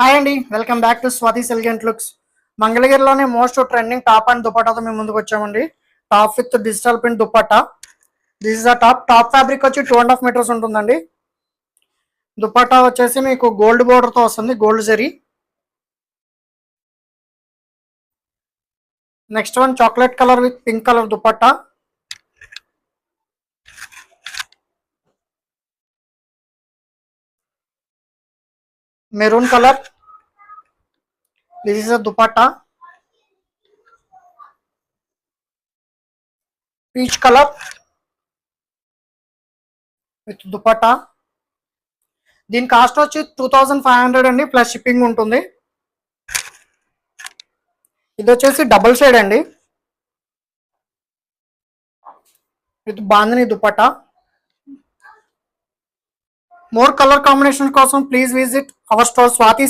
Hi అండి, welcome back to Swathi elegant looks. మంగళగిరిలోనే most trending top and దుపట్టాతో మేము ముందుకు వచ్చామండి. Top with digital print dupatta. This is the top fabric వచ్చి 2.5 మీటర్స్ ఉంటుందండి. దుపట్టా వచ్చేసి మీకు గోల్డ్ బోర్డర్ తో వస్తుంది, gold zari. Next one chocolate colour with pink colour dupatta. Maroon colour. This is a dupatta. Peach colour with dupatta. దీని కాస్ట్ వచ్చి 2500 అండి, ప్లస్ షిప్పింగ్ ఉంటుంది. ఇది వచ్చేసి డబుల్ షేడ్ అండి with bandhani dupatta. More colour combination కోసం please visit our store Swathi